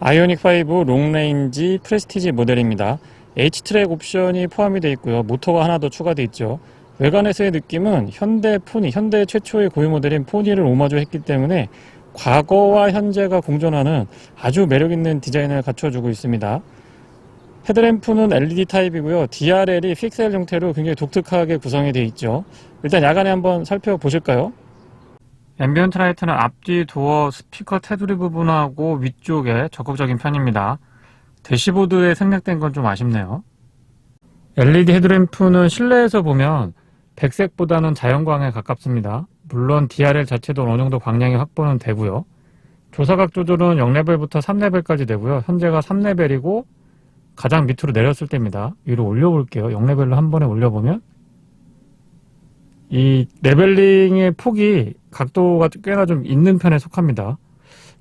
아이오닉 5 롱레인지 프레스티지 모델입니다. H트랙 옵션이 포함이 되어 있고요. 모터가 하나 더 추가되어 있죠. 외관에서의 느낌은 현대 최초의 고유 모델인 포니를 오마주했기 때문에 과거와 현재가 공존하는 아주 매력있는 디자인을 갖춰주고 있습니다. 헤드램프는 LED 타입이고요. DRL이 픽셀 형태로 굉장히 독특하게 구성이 되어 있죠. 일단 야간에 한번 살펴보실까요? 앰비언트 라이트는 앞뒤 도어 스피커 테두리 부분하고 위쪽에 적극적인 편입니다. 대시보드에 생략된 건 좀 아쉽네요. LED 헤드램프는 실내에서 보면 백색보다는 자연광에 가깝습니다. 물론 DRL 자체도 어느 정도 광량이 확보는 되고요. 조사각 조절은 0레벨부터 3레벨까지 되고요. 현재가 3레벨이고 가장 밑으로 내렸을 때입니다. 위로 올려볼게요. 0레벨로 한 번에 올려보면 이 레벨링의 폭이 각도가 꽤나 좀 있는 편에 속합니다.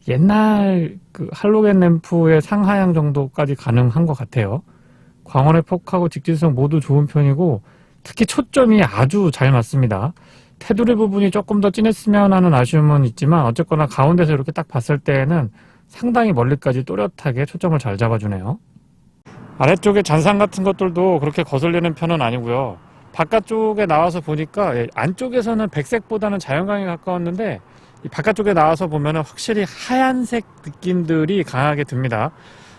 옛날 그 할로겐 램프의 상하향 정도까지 가능한 것 같아요. 광원의 폭하고 직진성 모두 좋은 편이고 특히 초점이 아주 잘 맞습니다. 테두리 부분이 조금 더 진했으면 하는 아쉬움은 있지만 어쨌거나 가운데서 이렇게 딱 봤을 때에는 상당히 멀리까지 또렷하게 초점을 잘 잡아주네요. 아래쪽에 잔상 같은 것들도 그렇게 거슬리는 편은 아니고요. 바깥쪽에 나와서 보니까 안쪽에서는 백색보다는 자연광에 가까웠는데 이 바깥쪽에 나와서 보면 확실히 하얀색 느낌들이 강하게 듭니다.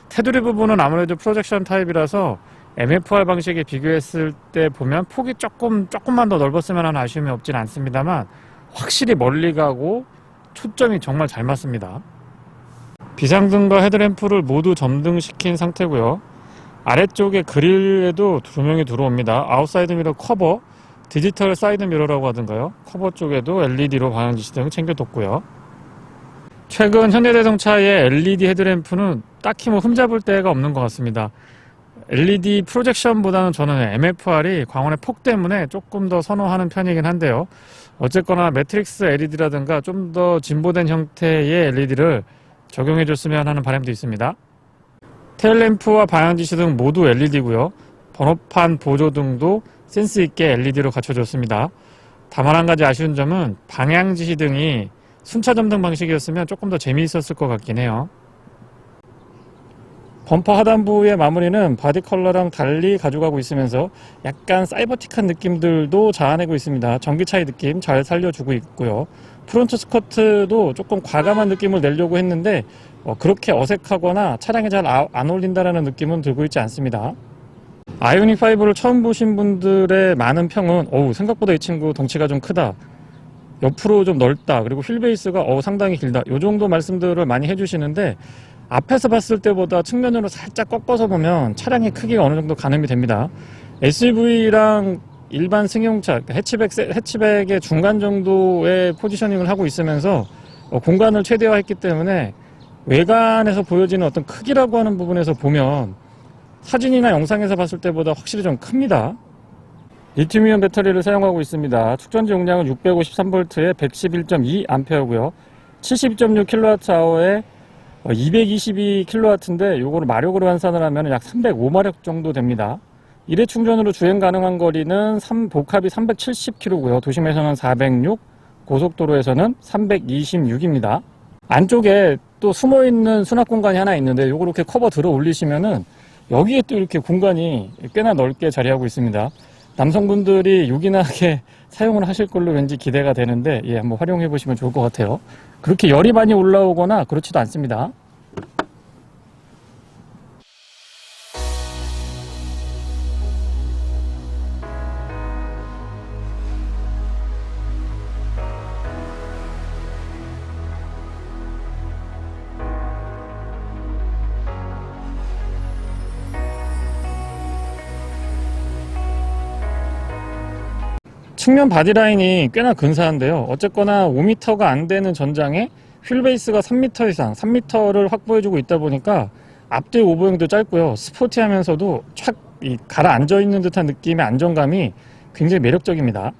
테두리 부분은 아무래도 프로젝션 타입이라서 MFR 방식에 비교했을 때 보면 폭이 조금만 더 넓었으면 하는 아쉬움이 없진 않습니다만 확실히 멀리 가고 초점이 정말 잘 맞습니다. 비상등과 헤드램프를 모두 점등시킨 상태고요. 아래쪽에 그릴에도 조명이 들어옵니다. 아웃사이드 미러 커버, 디지털 사이드 미러라고 하던가요? 커버 쪽에도 LED로 방향 지시등을 챙겨뒀고요. 최근 현대자동차의 LED 헤드램프는 딱히 흠잡을 데가 없는 것 같습니다. LED 프로젝션보다는 저는 MFR이 광원의 폭 때문에 조금 더 선호하는 편이긴 한데요. 어쨌거나 매트릭스 LED라든가 좀 더 진보된 형태의 LED를 적용해줬으면 하는 바람도 있습니다. 테일램프와 방향지시등 모두 LED고요. 번호판 보조등도 센스있게 LED로 갖춰졌습니다. 다만 한 가지 아쉬운 점은 방향지시등이 순차점등 방식이었으면 조금 더 재미있었을 것 같긴 해요. 범퍼 하단부의 마무리는 바디 컬러랑 달리 가져가고 있으면서 약간 사이버틱한 느낌들도 자아내고 있습니다. 전기차의 느낌 잘 살려주고 있고요. 프론트 스커트도 조금 과감한 느낌을 내려고 했는데 그렇게 어색하거나 차량에 잘 안 어울린다는 느낌은 들고 있지 않습니다. 아이오닉 5를 처음 보신 분들의 많은 평은 생각보다 이 친구 덩치가 좀 크다, 옆으로 좀 넓다, 그리고 휠베이스가 상당히 길다, 이 정도 말씀들을 많이 해주시는데 앞에서 봤을 때보다 측면으로 살짝 꺾어서 보면 차량의 크기가 어느 정도 가늠이 됩니다. SUV랑 일반 승용차, 해치백의 중간 정도의 포지셔닝을 하고 있으면서 공간을 최대화했기 때문에 외관에서 보여지는 어떤 크기라고 하는 부분에서 보면 사진이나 영상에서 봤을 때보다 확실히 좀 큽니다. 리튬이온 배터리를 사용하고 있습니다. 축전지 용량은 653V에 111.2A고요. 72.6kWh에 222kW인데 요거를 마력으로 환산을 하면 약 305마력 정도 됩니다. 일회 충전으로 주행 가능한 거리는 복합이 370km고요. 도심에서는 406, 고속도로에서는 326입니다. 안쪽에 또 숨어있는 수납 공간이 하나 있는데 요거 이렇게 커버 들어 올리시면은 여기에 또 이렇게 공간이 꽤나 넓게 자리하고 있습니다. 남성분들이 요긴하게 사용을 하실 걸로 왠지 기대가 되는데 한번 활용해 보시면 좋을 것 같아요. 그렇게 열이 많이 올라오거나 그렇지도 않습니다. 측면 바디라인이 꽤나 근사한데요. 어쨌거나 5m가 안 되는 전장에 휠베이스가 3m 이상, 3m를 확보해주고 있다 보니까 앞뒤 오버행도 짧고요. 스포티하면서도 착 가라앉아 있는 듯한 느낌의 안정감이 굉장히 매력적입니다.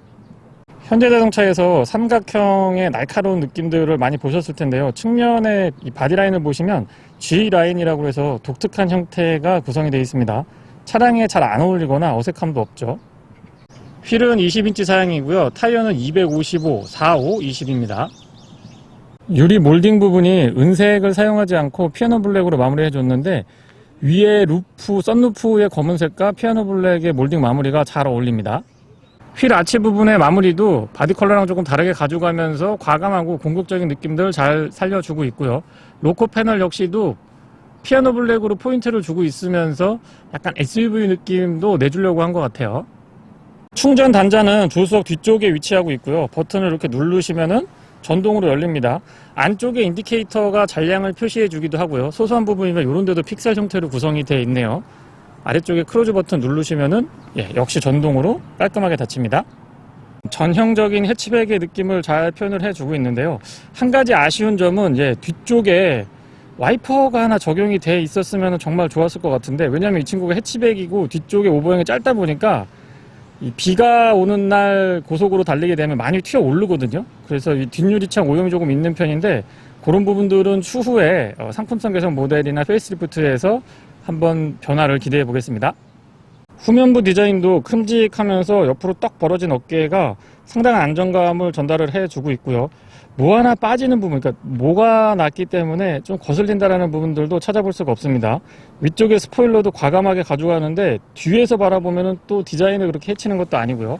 현대자동차에서 삼각형의 날카로운 느낌들을 많이 보셨을 텐데요. 측면에 이 바디라인을 보시면 G라인이라고 해서 독특한 형태가 구성이 되어 있습니다. 차량에 잘 안 어울리거나 어색함도 없죠. 휠은 20인치 사양이고요. 타이어는 255, 45, 20입니다. 유리 몰딩 부분이 은색을 사용하지 않고 피아노 블랙으로 마무리해 줬는데 위에 루프, 썬루프의 검은색과 피아노 블랙의 몰딩 마무리가 잘 어울립니다. 휠 아치 부분의 마무리도 바디 컬러랑 조금 다르게 가져가면서 과감하고 공격적인 느낌들을 잘 살려주고 있고요. 로커 패널 역시도 피아노 블랙으로 포인트를 주고 있으면서 약간 SUV 느낌도 내주려고 한 것 같아요. 충전 단자는 조수석 뒤쪽에 위치하고 있고요. 버튼을 이렇게 누르시면은 전동으로 열립니다. 안쪽에 인디케이터가 잔량을 표시해 주기도 하고요. 소소한 부분이면 이런 데도 픽셀 형태로 구성이 되어 있네요. 아래쪽에 크루즈 버튼 누르시면은 역시 전동으로 깔끔하게 닫힙니다. 전형적인 해치백의 느낌을 잘 표현을 해주고 있는데요. 한 가지 아쉬운 점은 뒤쪽에 와이퍼가 하나 적용이 돼 있었으면 정말 좋았을 것 같은데, 왜냐면 이 친구가 해치백이고 뒤쪽에 오버형이 짧다 보니까 이 비가 오는 날 고속으로 달리게 되면 많이 튀어 오르거든요. 그래서 이 뒷유리창 오염이 조금 있는 편인데, 그런 부분들은 추후에 상품성 개선 모델이나 페이스리프트에서 한번 변화를 기대해 보겠습니다. 후면부 디자인도 큼직하면서 옆으로 떡 벌어진 어깨가 상당한 안정감을 전달을 해주고 있고요. 뭐 하나 빠지는 부분, 그러니까 모가 났기 때문에 좀 거슬린다라는 부분들도 찾아볼 수가 없습니다. 위쪽에 스포일러도 과감하게 가져가는데 뒤에서 바라보면은 또 디자인을 그렇게 해치는 것도 아니고요.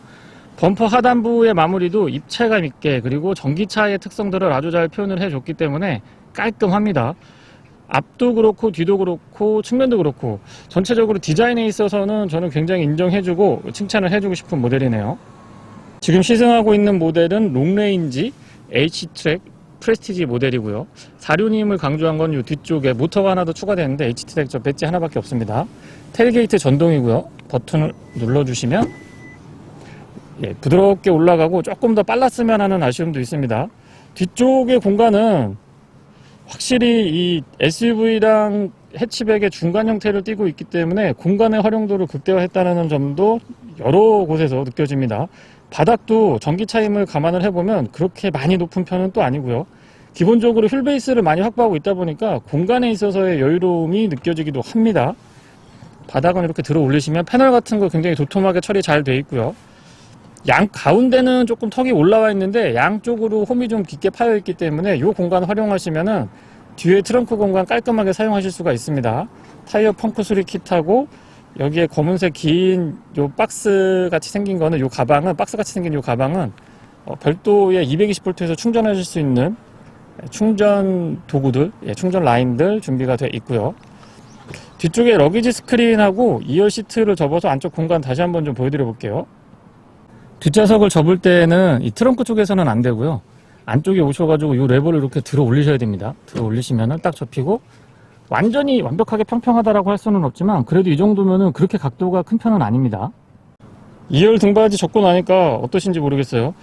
범퍼 하단부의 마무리도 입체감 있게, 그리고 전기차의 특성들을 아주 잘 표현을 해줬기 때문에 깔끔합니다. 앞도 그렇고 뒤도 그렇고 측면도 그렇고 전체적으로 디자인에 있어서는 저는 굉장히 인정해주고 칭찬을 해주고 싶은 모델이네요. 지금 시승하고 있는 모델은 롱레인지 H트랙 프레스티지 모델이고요. 사륜임을 강조한 건 이 뒤쪽에 모터가 하나 더 추가되는데 H트랙 저 배지 하나밖에 없습니다. 테일게이트 전동이고요. 버튼을 눌러주시면 부드럽게 올라가고 조금 더 빨랐으면 하는 아쉬움도 있습니다. 뒤쪽의 공간은 확실히 이 SUV랑 해치백의 중간 형태를 띠고 있기 때문에 공간의 활용도를 극대화했다는 점도 여러 곳에서 느껴집니다. 바닥도 전기차임을 감안을 해보면 그렇게 많이 높은 편은 또 아니고요. 기본적으로 휠 베이스를 많이 확보하고 있다 보니까 공간에 있어서의 여유로움이 느껴지기도 합니다. 바닥은 이렇게 들어 올리시면 패널 같은 거 굉장히 도톰하게 처리 잘 돼 있고요. 양 가운데는 조금 턱이 올라와 있는데 양쪽으로 홈이 좀 깊게 파여 있기 때문에 이 공간 활용하시면은 뒤에 트렁크 공간 깔끔하게 사용하실 수가 있습니다. 타이어 펑크 수리 킷하고 여기에 검은색 긴 요 박스 같이 생긴 거는 요 가방은, 박스 같이 생긴 요 가방은 별도의 220V에서 충전하실 수 있는 충전 도구들, 충전 라인들 준비가 되어 있고요. 뒤쪽에 러기지 스크린하고 2열 시트를 접어서 안쪽 공간 다시 한번 좀 보여드려 볼게요. 뒷좌석을 접을 때는 이 트렁크 쪽에서는 안 되고요. 안쪽에 오셔가지고 이 레버를 이렇게 들어 올리셔야 됩니다. 들어 올리시면은 딱 접히고, 완전히 완벽하게 평평하다라고 할 수는 없지만 그래도 이 정도면은 그렇게 각도가 큰 편은 아닙니다. 2열 등받이 접고 나니까 어떠신지 모르겠어요.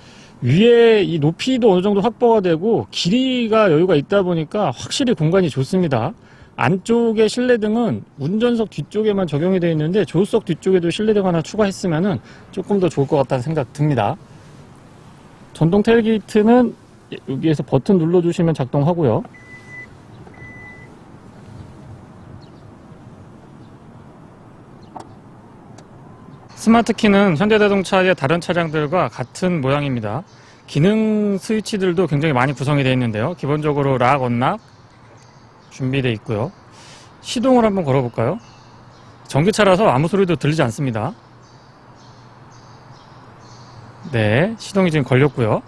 위에 이 높이도 어느 정도 확보가 되고 길이가 여유가 있다 보니까 확실히 공간이 좋습니다. 안쪽에 실내등은 운전석 뒤쪽에만 적용이 되어 있는데 조수석 뒤쪽에도 실내등 하나 추가했으면은 조금 더 좋을 것 같다는 생각 듭니다. 전동 테일게이트는 여기에서 버튼 눌러주시면 작동하고요. 스마트 키는 현대자동차의 다른 차량들과 같은 모양입니다. 기능 스위치들도 굉장히 많이 구성이 되어 있는데요. 기본적으로 락, 언락 준비되어 있고요. 시동을 한번 걸어볼까요? 전기차라서 아무 소리도 들리지 않습니다. 네, 시동이 지금 걸렸고요.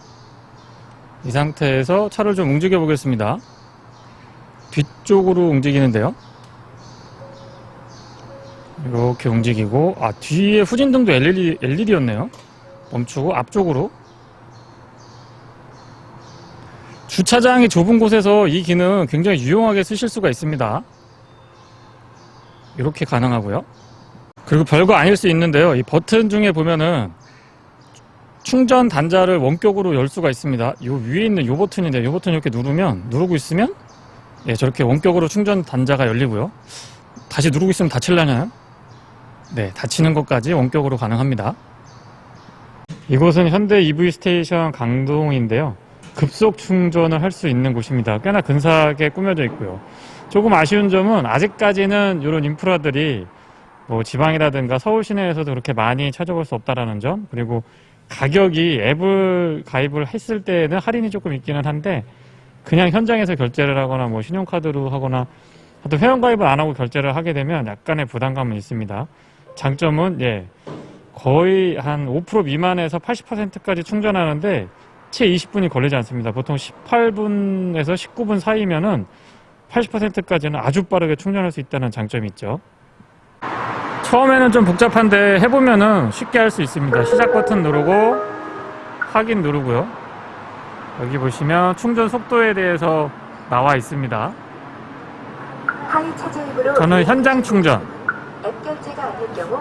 이 상태에서 차를 좀 움직여 보겠습니다. 뒤쪽으로 움직이는데요. 이렇게 움직이고, 뒤에 후진등도 LED였네요. 멈추고 앞쪽으로. 주차장이 좁은 곳에서 이 기능 굉장히 유용하게 쓰실 수가 있습니다. 이렇게 가능하고요. 그리고 별거 아닐 수 있는데요. 이 버튼 중에 보면은 충전 단자를 원격으로 열 수가 있습니다. 요 위에 있는 요 버튼인데, 요 버튼 이렇게 누르고 있으면 저렇게 원격으로 충전 단자가 열리고요. 다시 누르고 있으면 닫힐라나요? 네, 닫히는 것까지 원격으로 가능합니다. 이곳은 현대 EV 스테이션 강동인데요. 급속 충전을 할 수 있는 곳입니다. 꽤나 근사하게 꾸며져 있고요. 조금 아쉬운 점은 아직까지는 이런 인프라들이 뭐 지방이라든가 서울 시내에서도 그렇게 많이 찾아볼 수 없다라는 점, 그리고 가격이 앱을 가입을 했을 때는 할인이 조금 있기는 한데 그냥 현장에서 결제를 하거나 뭐 신용카드로 하거나 또 회원가입을 안 하고 결제를 하게 되면 약간의 부담감은 있습니다. 장점은 거의 한 5% 미만에서 80%까지 충전하는데 채 20분이 걸리지 않습니다. 보통 18분에서 19분 사이면은 80%까지는 아주 빠르게 충전할 수 있다는 장점이 있죠. 처음에는 좀 복잡한데 해보면은 쉽게 할 수 있습니다. 시작 버튼 누르고 확인 누르고요. 여기 보시면 충전 속도에 대해서 나와 있습니다. 저는 현장 충전.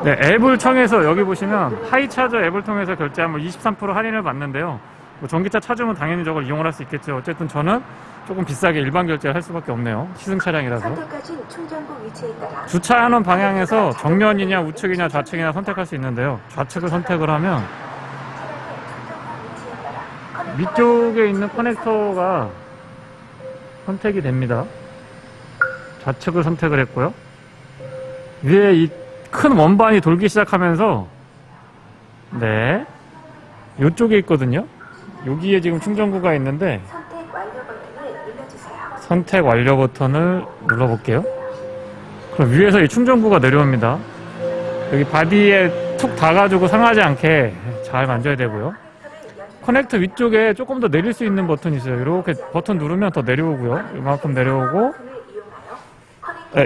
네, 앱을 통해서 여기 보시면 하이차저 앱을 통해서 결제하면 23% 할인을 받는데요. 뭐 전기차 차주면 당연히 저걸 이용을 할 수 있겠죠. 어쨌든 저는 조금 비싸게 일반 결제를 할 수밖에 없네요. 시승 차량이라서. 주차하는 방향에서 정면이냐 우측이냐 좌측이냐 선택할 수 있는데요. 좌측을 선택을 하면 위쪽에 있는 커넥터가 선택이 됩니다. 좌측을 선택을 했고요. 위에 이 큰 원반이 돌기 시작하면서 이쪽에 있거든요. 여기에 지금 충전구가 있는데 선택 완료 버튼을 눌러볼게요. 그럼 위에서 이 충전구가 내려옵니다. 여기 바디에 툭 닿아가지고 상하지 않게 잘 만져야 되고요. 커넥터 위쪽에 조금 더 내릴 수 있는 버튼이 있어요. 이렇게 버튼 누르면 더 내려오고요. 이만큼 내려오고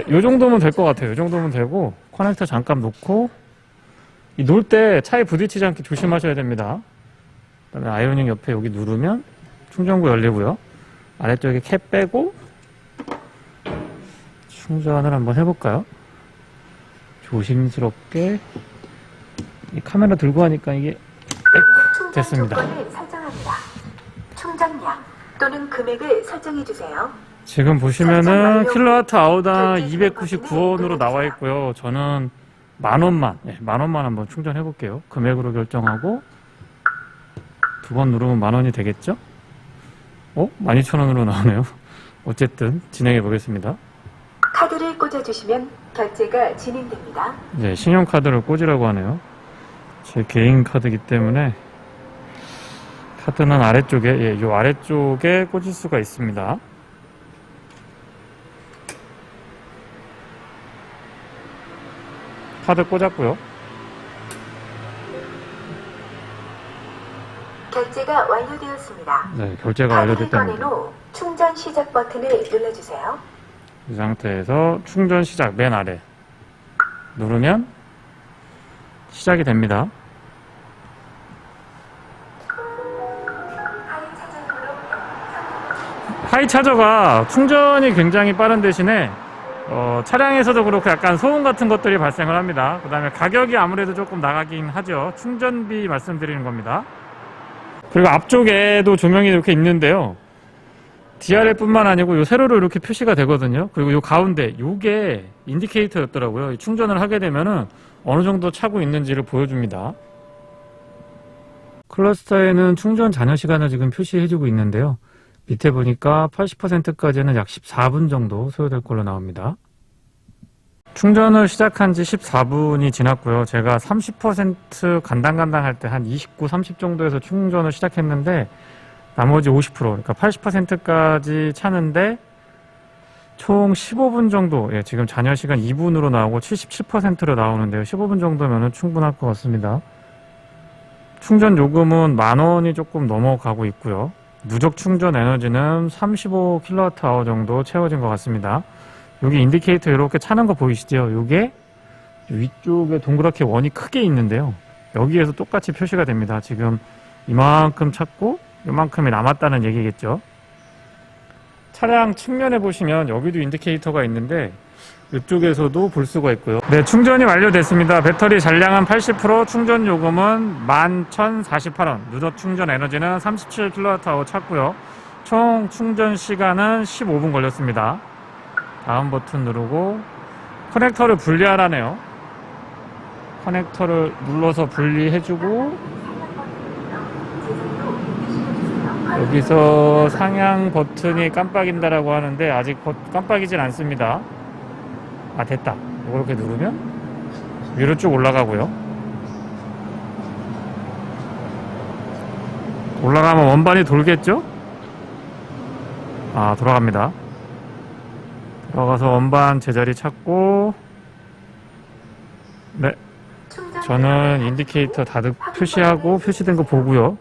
이 정도면 될 것 같아요. 이 정도면 되고 커넥터 잠깐 놓고 놓을 때 차에 부딪히지 않게 조심하셔야 됩니다. 그다음에 아이오닉 옆에 여기 누르면 충전구 열리고요. 아래쪽에 캡 빼고 충전을 한번 해볼까요? 조심스럽게 이 카메라 들고 하니까 이게 됐습니다. 충전량 또는 금액을 설정해 주세요. 지금 보시면은 킬로와트 아워당 299원으로 나와 있고요. 저는 만원만 한번 충전해 볼게요. 금액으로 결정하고 2번 누르면 만원이 되겠죠? 12,000원으로 나오네요. 어쨌든 진행해 보겠습니다. 카드를 꽂아주시면 결제가 진행됩니다. 신용카드를 꽂으라고 하네요. 제 개인 카드이기 때문에 카드는 아래쪽에 요 아래쪽에 꽂을 수가 있습니다. 카드 꽂았고요. 결제가 완료되었습니다. 결제가 완료됐답니다. 충전 시작 버튼을 눌러주세요. 이 상태에서 충전 시작 맨 아래 누르면 시작이 됩니다. 하이차저가 충전이 굉장히 빠른 대신에 차량에서도 그렇고 약간 소음 같은 것들이 발생을 합니다. 그 다음에 가격이 아무래도 조금 나가긴 하죠. 충전비 말씀드리는 겁니다. 그리고 앞쪽에도 조명이 이렇게 있는데요. DRL 뿐만 아니고 요 세로로 이렇게 표시가 되거든요. 그리고 요 가운데 요게 인디케이터였더라고요. 충전을 하게 되면은 어느 정도 차고 있는지를 보여줍니다. 클러스터에는 충전 잔여 시간을 지금 표시해주고 있는데요. 밑에 보니까 80%까지는 약 14분 정도 소요될 걸로 나옵니다. 충전을 시작한 지 14분이 지났고요. 제가 30% 간당간당 할 때 한 29, 30 정도에서 충전을 시작했는데 나머지 50%, 그러니까 80%까지 차는데 총 15분 정도, 지금 잔여 시간 2분으로 나오고 77%로 나오는데요. 15분 정도면 충분할 것 같습니다. 충전 요금은 만원이 조금 넘어가고 있고요. 누적 충전 에너지는 35kWh 정도 채워진 것 같습니다. 여기 인디케이터 이렇게 차는 거 보이시죠? 요게 위쪽에 동그랗게 원이 크게 있는데요. 여기에서 똑같이 표시가 됩니다. 지금 이만큼 찼고 이만큼이 남았다는 얘기겠죠. 차량 측면에 보시면 여기도 인디케이터가 있는데 이쪽에서도 볼 수가 있고요. 충전이 완료됐습니다. 배터리 잔량은 80%, 충전 요금은 11,048원, 누적 충전 에너지는 37kWh 찼고요. 총 충전 시간은 15분 걸렸습니다. 다음 버튼 누르고 커넥터를 분리하라네요. 커넥터를 눌러서 분리해주고 여기서 상향 버튼이 깜빡인다라고 하는데 아직 깜빡이진 않습니다. 됐다. 이렇게 누르면 위로 쭉 올라가고요. 올라가면 원반이 돌겠죠? 돌아갑니다. 들어가서 원반 제자리 찾고, 네, 저는 인디케이터 표시하고 표시된 거 보고요.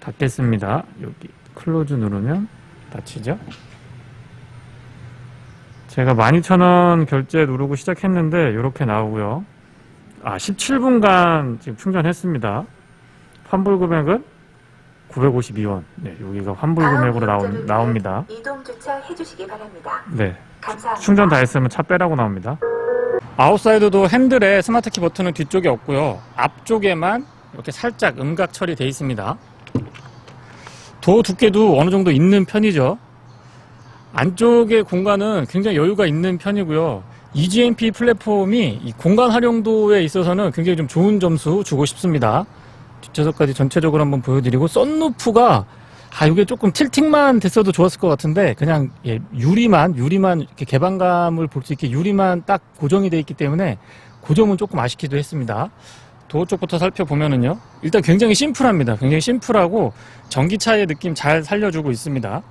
닫겠습니다. 여기 클로즈 누르면 닫히죠. 제가 12,000원 결제 누르고 시작했는데 이렇게 나오고요. 17분간 지금 충전했습니다. 환불 금액은 952원. 네, 여기가 환불 금액으로 나옵니다. 이동 주차해 주시기 바랍니다. 네, 감사합니다. 충전 다 했으면 차 빼라고 나옵니다. 아웃사이드도 핸들에 스마트키 버튼은 뒤쪽에 없고요. 앞쪽에만 이렇게 살짝 음각 처리되어 있습니다. 도어 두께도 어느 정도 있는 편이죠. 안쪽의 공간은 굉장히 여유가 있는 편이고요. EGMP 플랫폼이 이 공간 활용도에 있어서는 굉장히 좀 좋은 점수 주고 싶습니다. 뒷좌석까지 전체적으로 한번 보여드리고, 썬루프가 이게 조금 틸팅만 됐어도 좋았을 것 같은데, 그냥 유리만 이렇게 개방감을 볼 수 있게 유리만 딱 고정이 되어 있기 때문에 그 점은 조금 아쉽기도 했습니다. 도어 쪽부터 살펴보면은요, 일단 굉장히 심플합니다. 굉장히 심플하고 전기차의 느낌 잘 살려주고 있습니다.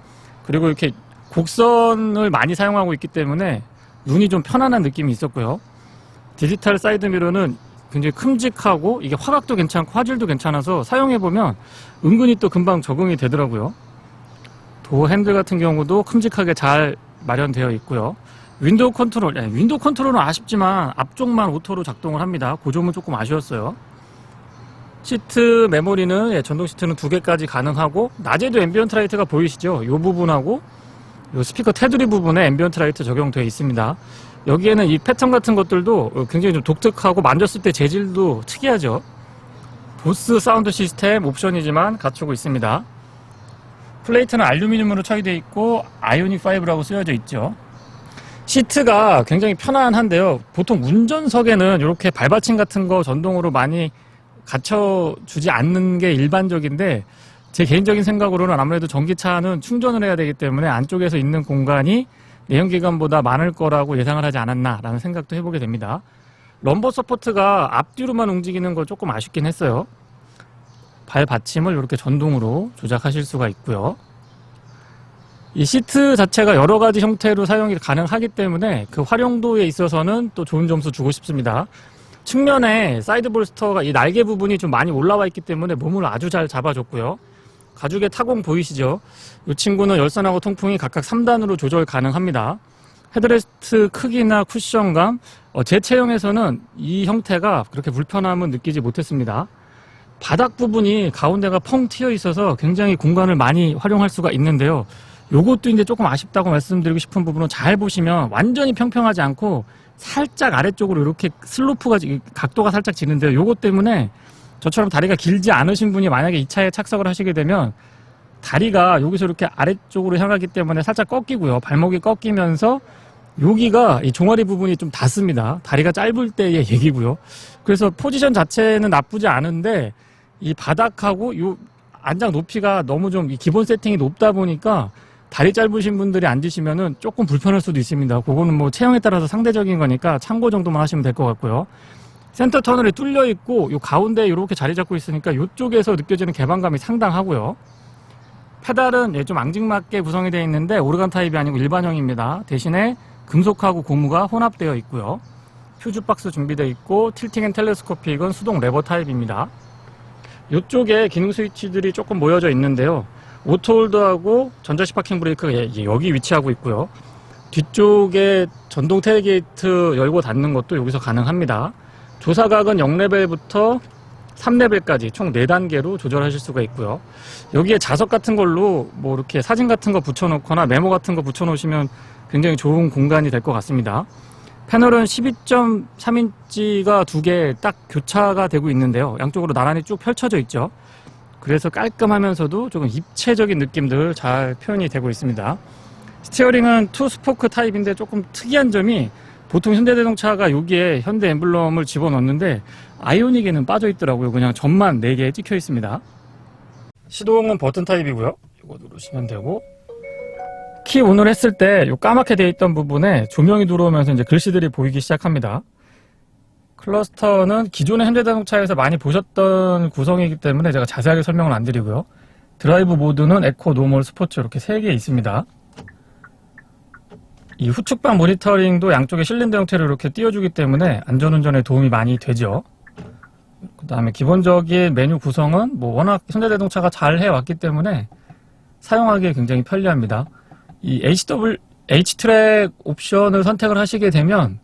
그리고 이렇게 곡선을 많이 사용하고 있기 때문에 눈이 좀 편안한 느낌이 있었고요. 디지털 사이드미러는 굉장히 큼직하고 이게 화각도 괜찮고 화질도 괜찮아서 사용해보면 은근히 또 금방 적응이 되더라고요. 도어 핸들 같은 경우도 큼직하게 잘 마련되어 있고요. 윈도우 컨트롤은 아쉽지만 앞쪽만 오토로 작동을 합니다. 그 점은 조금 아쉬웠어요. 시트 메모리는 전동 시트는 2개까지 가능하고, 낮에도 앰비언트 라이트가 보이시죠? 이 부분하고 이 스피커 테두리 부분에 앰비언트 라이트 적용되어 있습니다. 여기에는 이 패턴 같은 것들도 굉장히 좀 독특하고 만졌을 때 재질도 특이하죠. 보스 사운드 시스템 옵션이지만 갖추고 있습니다. 플레이트는 알루미늄으로 처리되어 있고 아이오닉 5라고 쓰여져 있죠. 시트가 굉장히 편안한데요. 보통 운전석에는 이렇게 발받침 같은 거 전동으로 많이 갖춰주지 않는 게 일반적인데, 제 개인적인 생각으로는 아무래도 전기차는 충전을 해야 되기 때문에 안쪽에서 있는 공간이 내연기관보다 많을 거라고 예상을 하지 않았나라는 생각도 해보게 됩니다. 럼버 서포트가 앞뒤로만 움직이는 거 조금 아쉽긴 했어요. 발 받침을 이렇게 전동으로 조작하실 수가 있고요. 이 시트 자체가 여러 가지 형태로 사용이 가능하기 때문에 그 활용도에 있어서는 또 좋은 점수 주고 싶습니다. 측면에 사이드 볼스터가 이 날개 부분이 좀 많이 올라와 있기 때문에 몸을 아주 잘 잡아줬고요. 가죽의 타공 보이시죠? 이 친구는 열선하고 통풍이 각각 3단으로 조절 가능합니다. 헤드레스트 크기나 쿠션감, 제 체형에서는 이 형태가 그렇게 불편함은 느끼지 못했습니다. 바닥 부분이 가운데가 펑 튀어 있어서 굉장히 공간을 많이 활용할 수가 있는데요. 요것도 이제 조금 아쉽다고 말씀드리고 싶은 부분은, 잘 보시면 완전히 평평하지 않고 살짝 아래쪽으로 이렇게 슬로프가, 각도가 살짝 지는데요. 요것 때문에 저처럼 다리가 길지 않으신 분이 만약에 이 차에 착석을 하시게 되면 다리가 여기서 이렇게 아래쪽으로 향하기 때문에 살짝 꺾이고요. 발목이 꺾이면서 여기가 이 종아리 부분이 좀 닿습니다. 다리가 짧을 때의 얘기고요. 그래서 포지션 자체는 나쁘지 않은데 이 바닥하고 요 안장 높이가 너무 좀 기본 세팅이 높다 보니까 다리 짧으신 분들이 앉으시면은 조금 불편할 수도 있습니다. 그거는 뭐 체형에 따라서 상대적인 거니까 참고 정도만 하시면 될 것 같고요. 센터 터널이 뚫려 있고 요 가운데 이렇게 자리 잡고 있으니까 이쪽에서 느껴지는 개방감이 상당하고요. 페달은 좀 앙증맞게 구성이 되어 있는데 오르간 타입이 아니고 일반형입니다. 대신에 금속하고 고무가 혼합되어 있고요. 퓨즈 박스 준비되어 있고 틸팅 앤 텔레스코픽은 수동 레버 타입입니다. 이쪽에 기능 스위치들이 조금 모여져 있는데요. 오토홀더하고 전자식 파킹 브레이크가 여기 위치하고 있고요. 뒤쪽에 전동 테일게이트 열고 닫는 것도 여기서 가능합니다. 조사각은 0레벨부터 3레벨까지 총 4단계로 조절하실 수가 있고요. 여기에 자석 같은 걸로 뭐 이렇게 사진 같은 거 붙여놓거나 메모 같은 거 붙여놓으시면 굉장히 좋은 공간이 될 것 같습니다. 패널은 12.3인치가 2개 딱 교차가 되고 있는데요. 양쪽으로 나란히 쭉 펼쳐져 있죠. 그래서 깔끔하면서도 조금 입체적인 느낌들 잘 표현이 되고 있습니다. 스티어링은 투 스포크 타입인데 조금 특이한 점이, 보통 현대자동차가 여기에 현대 엠블럼을 집어넣는데 아이오닉에는 빠져 있더라고요. 그냥 점만 4개 찍혀 있습니다. 시동은 버튼 타입이고요. 이거 누르시면 되고, 키 온을 했을 때 요 까맣게 되어 있던 부분에 조명이 들어오면서 이제 글씨들이 보이기 시작합니다. 클러스터는 기존의 현대자동차에서 많이 보셨던 구성이기 때문에 제가 자세하게 설명을 안 드리고요. 드라이브 모드는 에코, 노멀, 스포츠 이렇게 3개 있습니다. 이 후측방 모니터링도 양쪽에 실린더 형태로 이렇게 띄워주기 때문에 안전운전에 도움이 많이 되죠. 그 다음에 기본적인 메뉴 구성은 뭐 워낙 현대자동차가 잘 해왔기 때문에 사용하기에 굉장히 편리합니다. 이 H트랙 옵션을 선택을 하시게 되면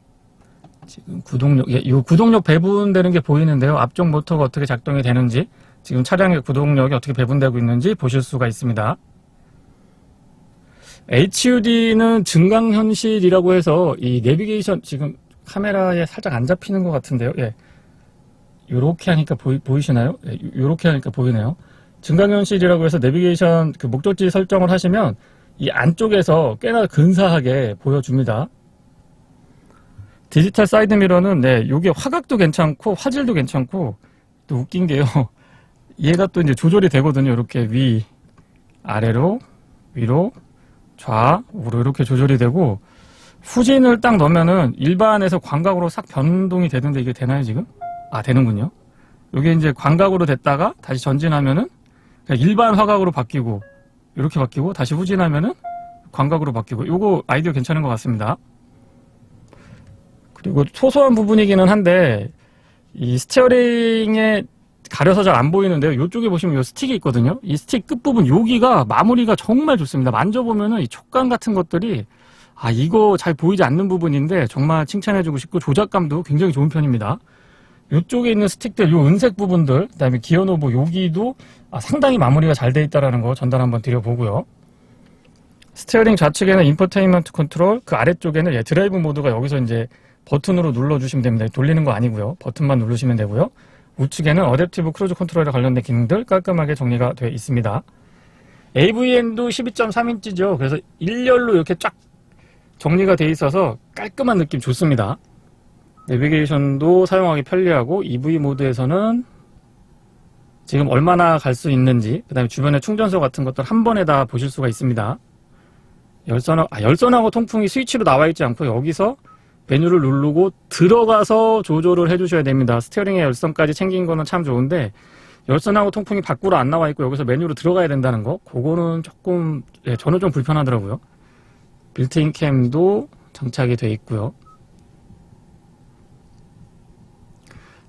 지금 구동력, 이 구동력 배분되는 게 보이는데요. 앞쪽 모터가 어떻게 작동이 되는지, 지금 차량의 구동력이 어떻게 배분되고 있는지 보실 수가 있습니다. HUD는 증강현실이라고 해서 이 내비게이션, 지금 카메라에 살짝 안 잡히는 것 같은데요. 예. 요렇게 하니까 보이시나요? 예, 요렇게 하니까 보이네요. 증강현실이라고 해서 내비게이션 그 목적지 설정을 하시면 이 안쪽에서 꽤나 근사하게 보여줍니다. 디지털 사이드 미러는 네, 요게 화각도 괜찮고 화질도 괜찮고 또 웃긴 게요. 얘가 또 이제 조절이 되거든요. 이렇게 위, 아래로, 위로, 좌우로 이렇게 조절이 되고 후진을 딱 넣으면은 일반에서 광각으로 싹 변동이 되는데 이게 되나요 지금? 아, 되는군요. 요게 이제 광각으로 됐다가 다시 전진하면은 그냥 일반 화각으로 바뀌고 이렇게 바뀌고 다시 후진하면은 광각으로 바뀌고 요거 아이디어 괜찮은 것 같습니다. 그리고 소소한 부분이기는 한데 이 스티어링에 가려서 잘 안 보이는데요. 이쪽에 보시면 이 스틱이 있거든요. 이 스틱 끝부분 여기가 마무리가 정말 좋습니다. 만져보면은 이 촉감 같은 것들이 아 이거 잘 보이지 않는 부분인데 정말 칭찬해주고 싶고 조작감도 굉장히 좋은 편입니다. 이쪽에 있는 스틱들, 요 은색 부분들, 그다음에 기어 노브 여기도 상당히 마무리가 잘 돼 있다라는 거 전달 한번 드려보고요. 스티어링 좌측에는 인포테인먼트 컨트롤, 그 아래쪽에는 드라이브 모드가 여기서 이제 버튼으로 눌러주시면 됩니다. 돌리는 거 아니고요. 버튼만 누르시면 되고요. 우측에는 어댑티브 크루즈 컨트롤에 관련된 기능들 깔끔하게 정리가 되어 있습니다. AVM도 12.3인치죠. 그래서 일렬로 이렇게 쫙 정리가 되어 있어서 깔끔한 느낌 좋습니다. 내비게이션도 사용하기 편리하고 EV 모드에서는 지금 얼마나 갈 수 있는지, 그 다음에 주변에 충전소 같은 것들 한 번에 다 보실 수가 있습니다. 열선하고 통풍이 스위치로 나와 있지 않고 여기서 메뉴를 누르고 들어가서 조절을 해주셔야 됩니다. 스티어링에 열선까지 챙긴 거는 참 좋은데 열선하고 통풍이 밖으로 안 나와 있고 여기서 메뉴로 들어가야 된다는 거, 그거는 조금 저는 좀 불편하더라고요. 빌트인 캠도 장착이 되어 있고요.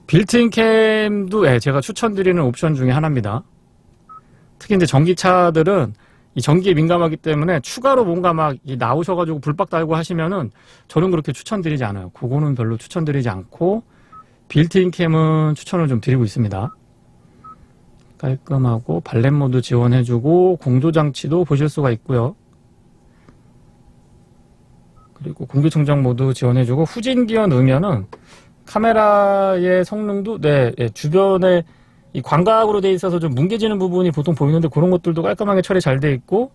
빌트인 캠도 제가 추천드리는 옵션 중에 하나입니다. 특히 이제 전기차들은 이 전기에 민감하기 때문에 추가로 뭔가 막 나오셔가지고 불박 달고 하시면은 저는 그렇게 추천드리지 않아요. 그거는 별로 추천드리지 않고 빌트인 캠은 추천을 좀 드리고 있습니다. 깔끔하고 발렛 모드 지원해주고 공조장치도 보실 수가 있고요. 그리고 공기청정 모드 지원해주고 후진 기어 넣으면은 카메라의 성능도 주변에 이 광각으로 돼 있어서 좀 뭉개지는 부분이 보통 보이는데 그런 것들도 깔끔하게 처리 잘 돼 있고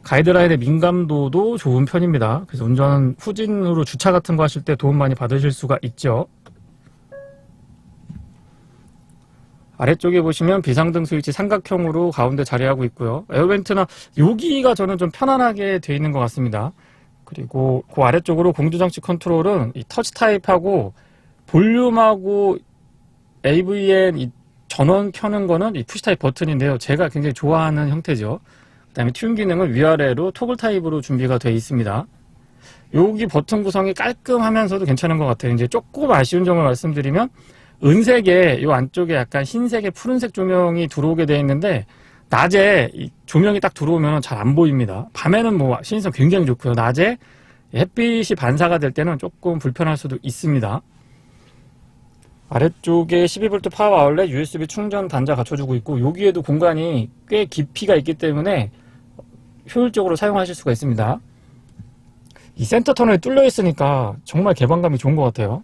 가이드라인의 민감도도 좋은 편입니다. 그래서 운전 후진으로 주차 같은 거 하실 때 도움 많이 받으실 수가 있죠. 아래쪽에 보시면 비상등 스위치 삼각형으로 가운데 자리하고 있고요. 에어벤트나 여기가 저는 좀 편안하게 돼 있는 것 같습니다. 그리고 그 아래쪽으로 공조장치 컨트롤은 이 터치 타입하고 볼륨하고 AVM 이 전원 켜는 거는 이 푸시 타입 버튼인데요. 제가 굉장히 좋아하는 형태죠. 그 다음에 튠 기능은 위아래로 토글 타입으로 준비가 되어 있습니다. 여기 버튼 구성이 깔끔하면서도 괜찮은 것 같아요. 이제 조금 아쉬운 점을 말씀드리면 은색에 이 안쪽에 약간 흰색에 푸른색 조명이 들어오게 되어 있는데 낮에 이 조명이 딱 들어오면 잘 안 보입니다. 밤에는 뭐 시인성 굉장히 좋고요. 낮에 햇빛이 반사가 될 때는 조금 불편할 수도 있습니다. 아래쪽에 12V 파워 아울렛 USB 충전 단자 갖춰주고 있고 여기에도 공간이 꽤 깊이가 있기 때문에 효율적으로 사용하실 수가 있습니다. 이 센터 터널이 뚫려 있으니까 정말 개방감이 좋은 것 같아요.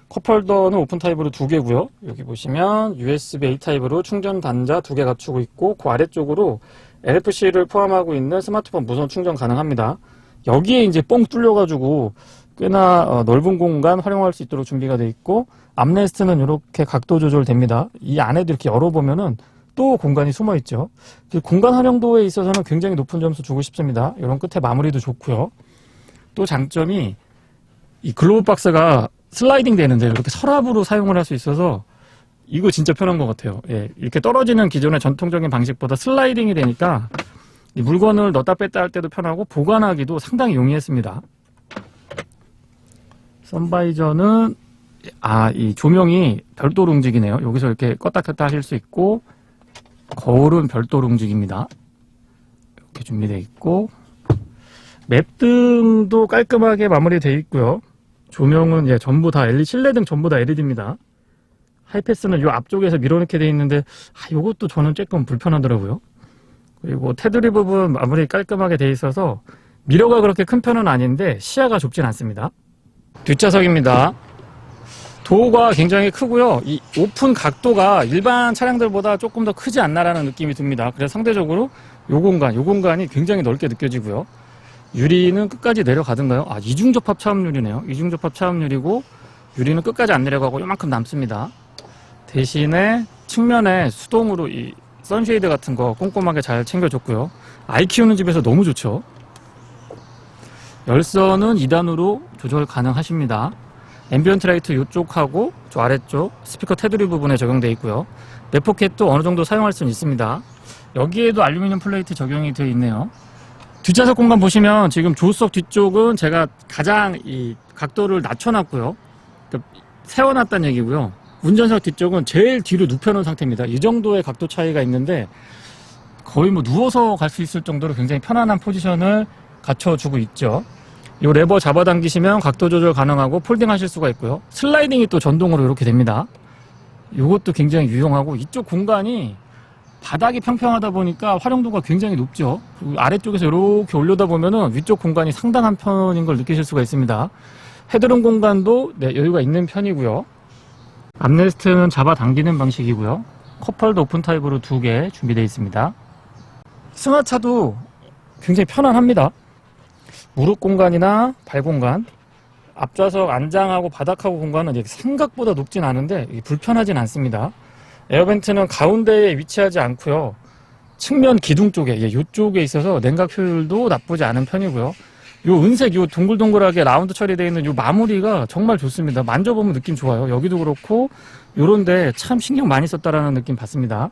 컵홀더는 오픈 타입으로 2개고요. 여기 보시면 USB-A 타입으로 충전 단자 2개 갖추고 있고 그 아래쪽으로 LFC를 포함하고 있는 스마트폰 무선 충전 가능합니다. 여기에 이제 뻥 뚫려가지고 꽤나 넓은 공간 활용할 수 있도록 준비가 되어 있고 암레스트는 이렇게 각도 조절됩니다. 이 안에도 이렇게 열어보면은 또 공간이 숨어 있죠. 공간 활용도에 있어서는 굉장히 높은 점수 주고 싶습니다. 이런 끝에 마무리도 좋고요. 또 장점이 이 글로브 박스가 슬라이딩 되는데 이렇게 서랍으로 사용을 할 수 있어서 이거 진짜 편한 것 같아요. 예, 이렇게 떨어지는 기존의 전통적인 방식보다 슬라이딩이 되니까 이 물건을 넣었다 뺐다 할 때도 편하고 보관하기도 상당히 용이했습니다. 선바이저는 이 조명이 별도로 움직이네요. 여기서 이렇게 껐다 켰다 하실 수 있고, 거울은 별도로 움직입니다. 이렇게 준비되어 있고, 맵등도 깔끔하게 마무리되어 있고요. 조명은 전부 다 LED, 실내등 전부 다 LED입니다. 하이패스는 이 앞쪽에서 밀어넣게 되어 있는데 이것도 저는 조금 불편하더라고요. 그리고 테두리 부분 마무리 깔끔하게 되어 있어서 미러가 그렇게 큰 편은 아닌데 시야가 좁진 않습니다. 뒷좌석입니다. 도어가 굉장히 크고요. 이 오픈 각도가 일반 차량들보다 조금 더 크지 않나라는 느낌이 듭니다. 그래서 상대적으로 요 공간이 굉장히 넓게 느껴지고요. 유리는 끝까지 내려가던가요? 이중접합 차음유리네요. 이중접합 차음유리고 유리는 끝까지 안 내려가고 요만큼 남습니다. 대신에 측면에 수동으로 이 선쉐이드 같은 거 꼼꼼하게 잘 챙겨줬고요. 아이 키우는 집에서 너무 좋죠. 열선은 2단으로 조절 가능하십니다. 앰비언트 라이트 이쪽하고 저 아래쪽 스피커 테두리 부분에 적용되어 있고요. 넷포켓도 어느 정도 사용할 수는 있습니다. 여기에도 알루미늄 플레이트 적용이 되어 있네요. 뒷좌석 공간 보시면 지금 조수석 뒤쪽은 제가 가장 이 각도를 낮춰놨고요. 그러니까 세워놨다는 얘기고요. 운전석 뒤쪽은 제일 뒤로 눕혀놓은 상태입니다. 이 정도의 각도 차이가 있는데 거의 누워서 갈 수 있을 정도로 굉장히 편안한 포지션을 갖춰주고 있죠. 이 레버 잡아당기시면 각도 조절 가능하고 폴딩 하실 수가 있고요. 슬라이딩이 또 전동으로 이렇게 됩니다. 이것도 굉장히 유용하고 이쪽 공간이 바닥이 평평하다 보니까 활용도가 굉장히 높죠. 그리고 아래쪽에서 이렇게 올려다 보면은 위쪽 공간이 상당한 편인 걸 느끼실 수가 있습니다. 헤드룸 공간도 여유가 있는 편이고요. 암레스트는 잡아당기는 방식이고요. 컵홀더 오픈 타입으로 2개 준비되어 있습니다. 승하차도 굉장히 편안합니다. 무릎 공간이나 발 공간, 앞좌석 안장하고 바닥하고 공간은 생각보다 높진 않은데 불편하진 않습니다. 에어벤트는 가운데에 위치하지 않고요. 측면 기둥 쪽에, 이쪽에 있어서 냉각 효율도 나쁘지 않은 편이고요. 요 은색, 요 동글동글하게 라운드 처리되어 있는 요 마무리가 정말 좋습니다. 만져보면 느낌 좋아요. 여기도 그렇고, 요런데 참 신경 많이 썼다라는 느낌 받습니다.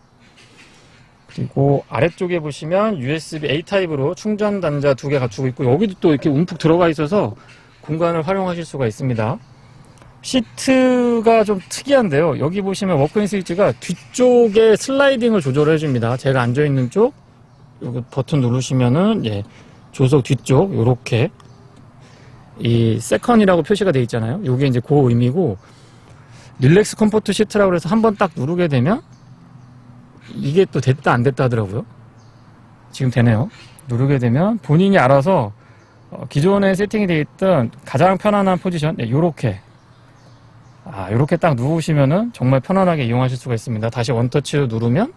그리고 아래쪽에 보시면 USB A 타입으로 충전 단자 2개 갖추고 있고, 여기도 또 이렇게 움푹 들어가 있어서 공간을 활용하실 수가 있습니다. 시트가 좀 특이한데요. 여기 보시면 워크인 스위치가 뒤쪽에 슬라이딩을 조절해 줍니다. 제가 앉아있는 쪽, 여기 버튼 누르시면은, 조석 뒤쪽, 요렇게, 이 세컨이라고 표시가 되어 있잖아요. 요게 이제 그 의미고, 릴렉스 컴포트 시트라고 해서 한번 딱 누르게 되면, 이게 또 됐다 안 됐다 하더라고요. 지금 되네요. 누르게 되면 본인이 알아서 기존에 세팅이 되어 있던 가장 편안한 포지션, 요렇게. 요렇게 딱 누우시면은 정말 편안하게 이용하실 수가 있습니다. 다시 원터치로 누르면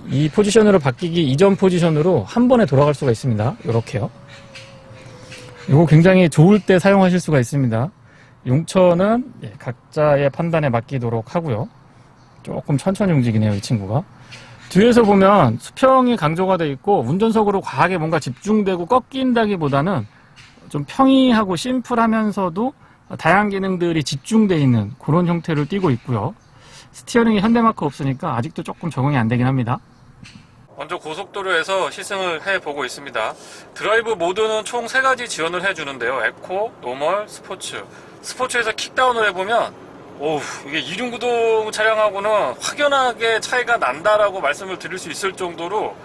이 포지션으로 바뀌기 이전 포지션으로 한 번에 돌아갈 수가 있습니다. 요렇게요. 이거 굉장히 좋을 때 사용하실 수가 있습니다. 용처는 각자의 판단에 맡기도록 하고요. 조금 천천히 움직이네요, 이 친구가. 뒤에서 보면 수평이 강조가 되어 있고 운전석으로 과하게 뭔가 집중되고 꺾인다기보다는 좀 평이하고 심플하면서도 다양한 기능들이 집중되어 있는 그런 형태를 띠고 있고요. 스티어링이 현대마크 없으니까 아직도 조금 적응이 안 되긴 합니다. 먼저 고속도로에서 시승을 해보고 있습니다. 드라이브 모드는 총 3가지 지원을 해주는데요. 에코, 노멀, 스포츠. 스포츠에서 킥다운을 해보면 이게 이륜구동 차량하고는 확연하게 차이가 난다라고 말씀을 드릴 수 있을 정도로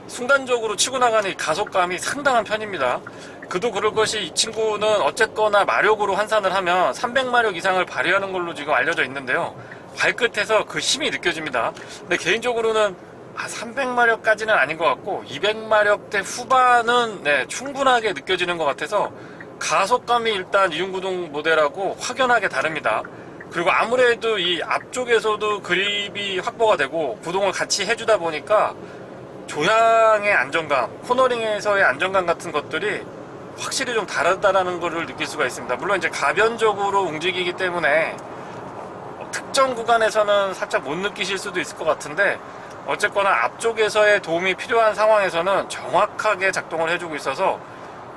순간적으로 치고 나가는 이 가속감이 상당한 편입니다. 그도 그럴 것이 이 친구는 어쨌거나 마력으로 환산을 하면 300마력 이상을 발휘하는 걸로 지금 알려져 있는데요. 발끝에서 그 힘이 느껴집니다. 근데 개인적으로는 300마력까지는 아닌 것 같고 200마력대 후반은 충분하게 느껴지는 것 같아서 가속감이 일단 이륜구동 모델하고 확연하게 다릅니다. 그리고 아무래도 이 앞쪽에서도 그립이 확보가 되고 구동을 같이 해주다 보니까 조향의 안정감, 코너링에서의 안정감 같은 것들이 확실히 좀 다르다라는 것을 느낄 수가 있습니다. 물론 이제 가변적으로 움직이기 때문에 특정 구간에서는 살짝 못 느끼실 수도 있을 것 같은데 어쨌거나 앞쪽에서의 도움이 필요한 상황에서는 정확하게 작동을 해주고 있어서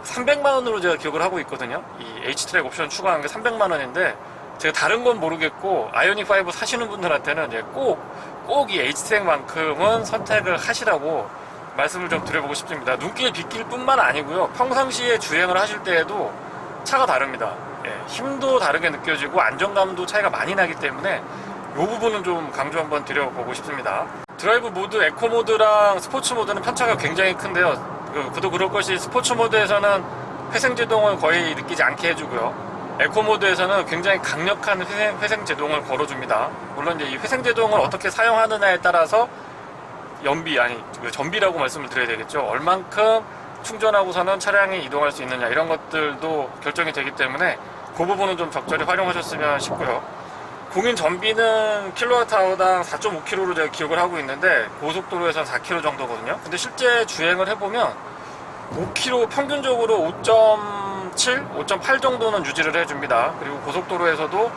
300만원으로 제가 기억을 하고 있거든요. 이 H트랙 옵션 추가한 게 300만원인데 제가 다른 건 모르겠고 아이오닉 5 사시는 분들한테는 꼭 이 H트랙만큼은 선택을 하시라고 말씀을 좀 드려보고 싶습니다. 눈길 빗길 뿐만 아니고요, 평상시에 주행을 하실 때에도 차가 다릅니다. 힘도 다르게 느껴지고 안정감도 차이가 많이 나기 때문에 이 부분은 좀 강조 한번 드려보고 싶습니다. 드라이브 모드, 에코 모드랑 스포츠 모드는 편차가 굉장히 큰데요. 그도 그럴 것이 스포츠 모드에서는 회생 제동을 거의 느끼지 않게 해주고요, 에코 모드에서는 굉장히 강력한 회생 제동을 걸어줍니다. 물론 이제 이 회생 제동을 어떻게 사용하느냐에 따라서 전비라고 말씀을 드려야 되겠죠. 얼만큼 충전하고서는 차량이 이동할 수 있느냐, 이런 것들도 결정이 되기 때문에 그 부분은 좀 적절히 활용하셨으면 싶고요. 공인 전비는 킬로와트아워당 4.5km로 제가 기억을 하고 있는데 고속도로에서는 4km 정도거든요. 근데 실제 주행을 해보면 5km 평균적으로 5.7, 5.8 정도는 유지를 해줍니다. 그리고 고속도로에서도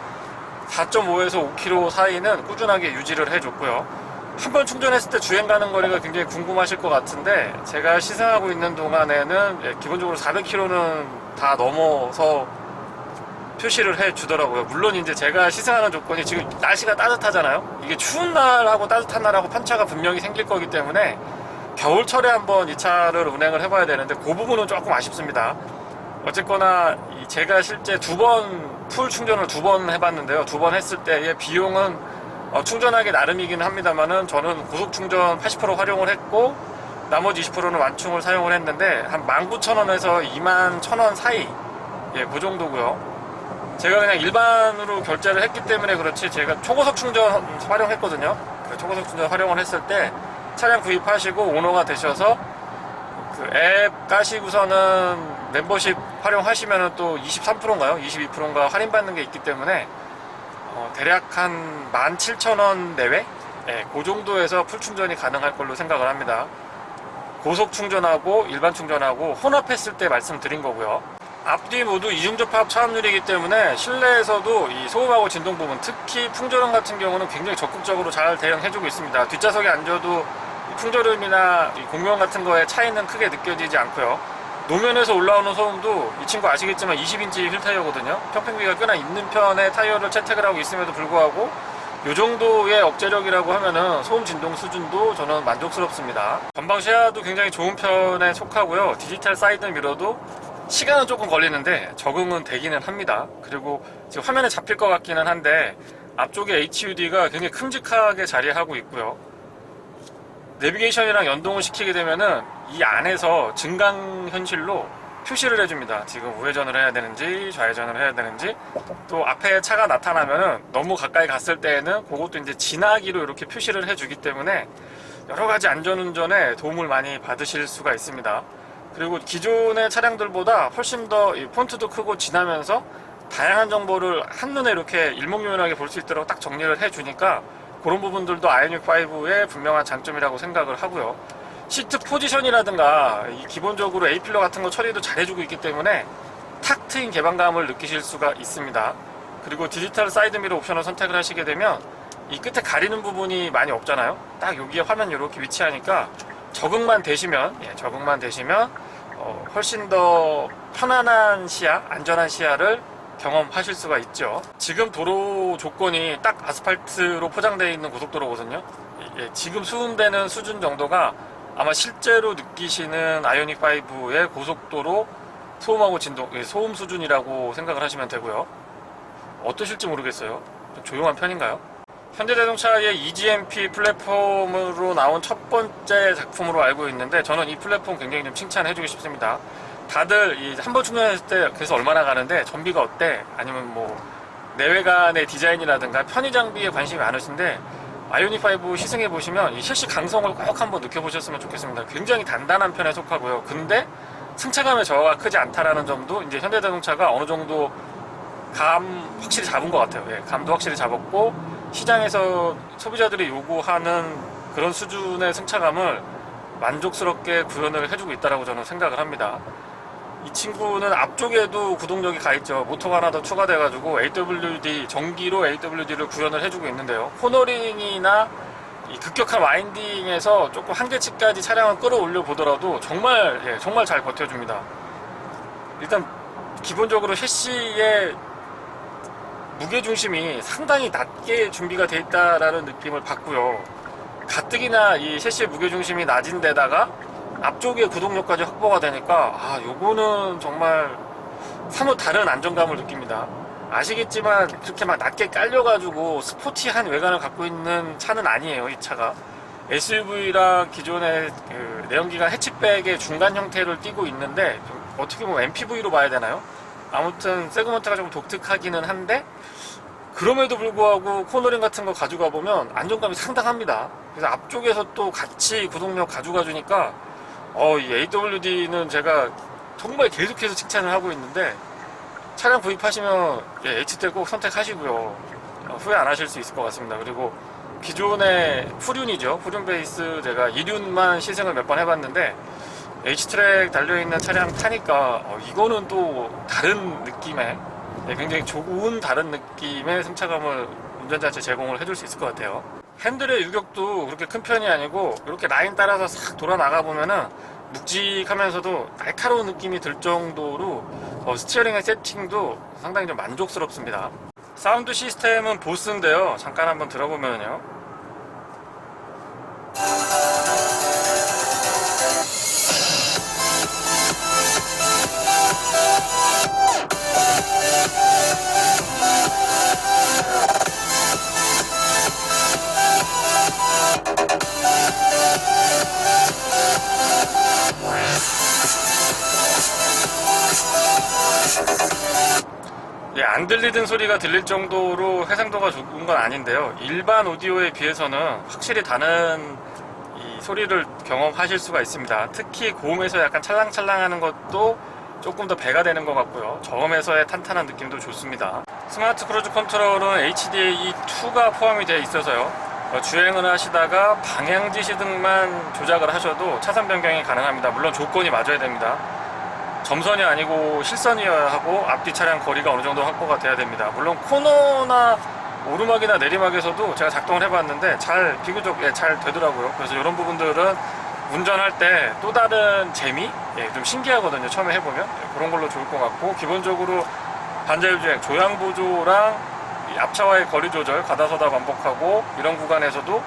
4.5에서 5km 사이는 꾸준하게 유지를 해줬고요. 한번 충전했을 때 주행 가는 거리가 굉장히 궁금하실 것 같은데, 제가 시승하고 있는 동안에는 기본적으로 400km는 다 넘어서 표시를 해 주더라고요. 물론 이제 제가 시승하는 조건이 지금 날씨가 따뜻하잖아요. 이게 추운 날하고 따뜻한 날하고 편차가 분명히 생길 거기 때문에 겨울철에 한번 이 차를 운행을 해봐야 되는데 그 부분은 조금 아쉽습니다. 어쨌거나 제가 실제 풀 충전을 2번 해봤는데요. 2번 했을 때의 비용은 충전하기 나름이긴 합니다만은 저는 고속 충전 80% 활용을 했고 나머지 20%는 완충을 사용을 했는데 한 19,000원에서 21,000원 사이, 그 정도고요. 제가 그냥 일반으로 결제를 했기 때문에 그렇지, 제가 초고속 충전 활용했거든요. 초고속 충전 활용을 했을 때 차량 구입하시고 오너가 되셔서 그 앱 까시고서는 멤버십 활용하시면은 또 23%인가요? 22%인가 할인받는 게 있기 때문에 대략 한 17,000원 내외? 그 정도에서 풀 충전이 가능할 걸로 생각을 합니다. 고속 충전하고 일반 충전하고 혼합했을 때 말씀드린 거고요. 앞뒤 모두 이중접합 차압률이기 때문에 실내에서도 이 소음하고 진동 부분, 특히 풍절음 같은 경우는 굉장히 적극적으로 잘 대응해주고 있습니다. 뒷좌석에 앉아도 풍절음이나 공명 같은 거에 차이는 크게 느껴지지 않고요. 노면에서 올라오는 소음도 이 친구 아시겠지만 20인치 휠 타이어거든요. 평평비가 꽤나 있는 편의 타이어를 채택을 하고 있음에도 불구하고 이 정도의 억제력이라고 하면은 소음 진동 수준도 저는 만족스럽습니다. 전방 시야도 굉장히 좋은 편에 속하고요. 디지털 사이드 미러도 시간은 조금 걸리는데 적응은 되기는 합니다. 그리고 지금 화면에 잡힐 것 같기는 한데 앞쪽에 HUD가 굉장히 큼직하게 자리하고 있고요. 내비게이션이랑 연동을 시키게 되면은 이 안에서 증강 현실로 표시를 해줍니다. 지금 우회전을 해야 되는지 좌회전을 해야 되는지, 또 앞에 차가 나타나면은 너무 가까이 갔을 때에는 그것도 이제 지나기로 이렇게 표시를 해주기 때문에 여러 가지 안전운전에 도움을 많이 받으실 수가 있습니다. 그리고 기존의 차량들보다 훨씬 더 이 폰트도 크고 진하면서 다양한 정보를 한눈에 이렇게 일목요연하게 볼 수 있도록 딱 정리를 해주니까 그런 부분들도 아이오닉5의 분명한 장점이라고 생각을 하고요. 시트 포지션이라든가 기본적으로 A필러 같은 거 처리도 잘해주고 있기 때문에 탁 트인 개방감을 느끼실 수가 있습니다. 그리고 디지털 사이드미러 옵션을 선택을 하시게 되면 이 끝에 가리는 부분이 많이 없잖아요. 딱 여기에 화면 이렇게 위치하니까 적응만 되시면 훨씬 더 편안한 시야, 안전한 시야를 경험하실 수가 있죠. 지금 도로 조건이 딱 아스팔트로 포장되어 있는 고속도로거든요. 지금 수음되는 수준 정도가 아마 실제로 느끼시는 아이오닉5의 고속도로 소음하고 진동, 소음 수준이라고 생각을 하시면 되고요. 어떠실지 모르겠어요. 좀 조용한 편인가요? 현대자동차의 EGMP 플랫폼으로 나온 첫 번째 작품으로 알고 있는데 저는 이 플랫폼 굉장히 좀 칭찬해주고 싶습니다. 다들 한 번 충전했을 때 그래서 얼마나 가는데 전비가 어때? 아니면 뭐 내외관의 디자인이라든가 편의 장비에 관심이 많으신데 아이오닉5 시승해보시면 이 실시 강성을 꼭 한번 느껴보셨으면 좋겠습니다. 굉장히 단단한 편에 속하고요. 근데 승차감의 저하가 크지 않다라는 점도 이제 현대자동차가 어느 정도 감 확실히 잡은 것 같아요. 감도 확실히 잡았고 시장에서 소비자들이 요구하는 그런 수준의 승차감을 만족스럽게 구현을 해주고 있다고 저는 생각을 합니다. 이 친구는 앞쪽에도 구동력이 가있죠. 모터가 하나 더 추가돼가지고 AWD, 전기로 AWD를 구현을 해주고 있는데요. 코너링이나 이 급격한 와인딩에서 조금 한계치까지 차량을 끌어올려 보더라도 정말 잘 버텨줍니다. 일단 기본적으로 셰시의 무게중심이 상당히 낮게 준비가 되어 있다라는 느낌을 받고요. 가뜩이나 이 셰시의 무게중심이 낮은 데다가 앞쪽에 구동력까지 확보가 되니까 요거는 정말 사뭇 다른 안정감을 느낍니다. 아시겠지만 그렇게 막 낮게 깔려가지고 스포티한 외관을 갖고 있는 차는 아니에요. 이 차가 SUV랑 기존의 그 내연기관 해치백의 중간 형태를 띠고 있는데 어떻게 보면 MPV로 봐야 되나요? 아무튼 세그먼트가 조금 독특하기는 한데 그럼에도 불구하고 코너링 같은 거 가져가 보면 안정감이 상당합니다. 그래서 앞쪽에서 또 같이 구동력 가져가 주니까 이 AWD는 제가 정말 계속해서 칭찬을 하고 있는데 차량 구입하시면 H대 꼭 선택하시고요. 후회 안 하실 수 있을 것 같습니다. 그리고 기존의 후륜이죠. 후륜 베이스 제가 2륜만 시승을 몇 번 해봤는데 H트랙 달려있는 차량 타니까 이거는 또 다른 느낌의 굉장히 좋은 다른 느낌의 승차감을 운전자한테 제공을 해줄 수 있을 것 같아요. 핸들의 유격도 그렇게 큰 편이 아니고 이렇게 라인 따라서 싹 돌아 나가 보면은 묵직하면서도 날카로운 느낌이 들 정도로 스티어링의 세팅도 상당히 좀 만족스럽습니다. 사운드 시스템은 보스인데요. 잠깐 한번 들어보면요. 안 들리던 소리가 들릴 정도로 해상도가 좋은 건 아닌데요. 일반 오디오에 비해서는 확실히 다른 이 소리를 경험하실 수가 있습니다. 특히 고음에서 약간 찰랑찰랑하는 것도 조금 더 배가 되는 것 같고요. 저음에서의 탄탄한 느낌도 좋습니다. 스마트 크루즈 컨트롤은 HDAE2가 포함이 되어 있어서요. 주행을 하시다가 방향 지시 등만 조작을 하셔도 차선 변경이 가능합니다. 물론 조건이 맞아야 됩니다. 점선이 아니고 실선이어야 하고 앞뒤 차량 거리가 어느 정도 확보가 돼야 됩니다. 물론 코너나 오르막이나 내리막에서도 제가 작동을 해봤는데 비교적 잘 되더라고요. 그래서 이런 부분들은 운전할 때 또 다른 재미? 좀 신기하거든요. 처음에 해보면 그런 걸로 좋을 것 같고, 기본적으로 반자율주행, 조향보조랑 이 앞차와의 거리 조절, 가다서다 반복하고 이런 구간에서도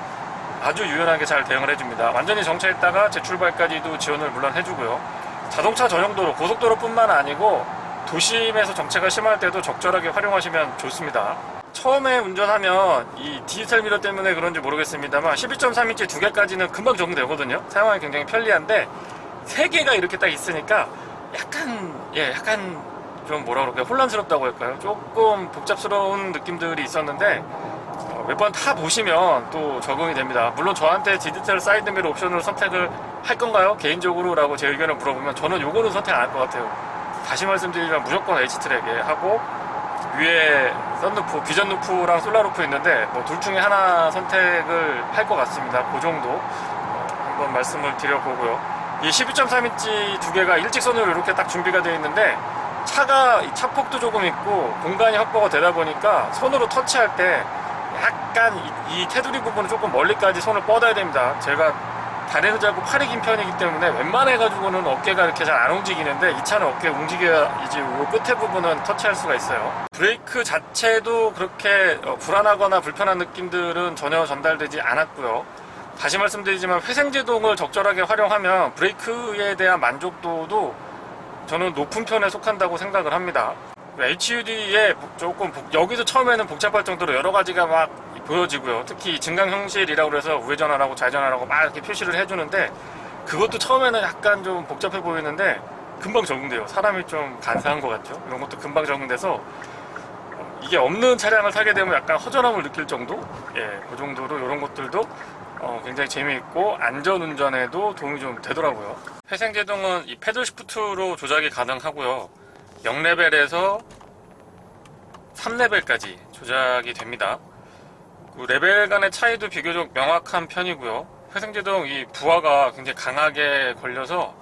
아주 유연하게 잘 대응을 해줍니다. 완전히 정차했다가 재출발까지도 지원을 물론 해주고요. 자동차 전용도로, 고속도로뿐만 아니고 도심에서 정체가 심할 때도 적절하게 활용하시면 좋습니다. 처음에 운전하면 이 디지털 미러 때문에 그런지 모르겠습니다만 12.3인치 두 개까지는 금방 적응되거든요. 사용하기 굉장히 편리한데 세 개가 이렇게 딱 있으니까 약간 좀 뭐라 그럴까요? 혼란스럽다고 할까요? 조금 복잡스러운 느낌들이 있었는데 몇 번 타 보시면 또 적응이 됩니다. 물론 저한테 디지털 사이드 미러 옵션으로 선택을 할 건가요? 개인적으로 라고 제 의견을 물어보면 저는 요거는 선택 안 할 것 같아요. 다시 말씀드리면 무조건 H트랙에 하고, 위에 썬루프, 비전 루프랑 솔라루프 있는데 뭐 둘 중에 하나 선택을 할 것 같습니다. 그 정도 한번 말씀을 드려보고요. 이 12.3인치 두 개가 일직선으로 이렇게 딱 준비가 되어 있는데 차가 차폭도 조금 있고 공간이 확보가 되다 보니까 손으로 터치할 때 약간 이 테두리 부분은 조금 멀리까지 손을 뻗어야 됩니다. 제가 다리는 짧고 팔이 긴 편이기 때문에 웬만해가지고는 어깨가 이렇게 잘 안 움직이는데 이 차는 어깨 움직여야지 이 끝에 부분은 터치할 수가 있어요. 브레이크 자체도 그렇게 불안하거나 불편한 느낌들은 전혀 전달되지 않았고요. 다시 말씀드리지만 회생제동을 적절하게 활용하면 브레이크에 대한 만족도도 저는 높은 편에 속한다고 생각을 합니다. HUD에 조금 여기도 처음에는 복잡할 정도로 여러 가지가 막 보여지고요. 특히 증강 형실이라고 해서 우회전하라고 좌회전하라고 막 이렇게 표시를 해주는데 그것도 처음에는 약간 좀 복잡해 보이는데 금방 적응돼요. 사람이 좀 간사한 것 같죠. 이런 것도 금방 적응돼서 이게 없는 차량을 타게 되면 약간 허전함을 느낄 정도? 그 정도로 이런 것들도 굉장히 재미있고 안전운전에도 도움이 좀 되더라고요. 회생제동은 이 패들 시프트로 조작이 가능하고요. 0레벨에서 3레벨까지 조작이 됩니다. 그 레벨 간의 차이도 비교적 명확한 편이고요. 회생제동 이 부하가 굉장히 강하게 걸려서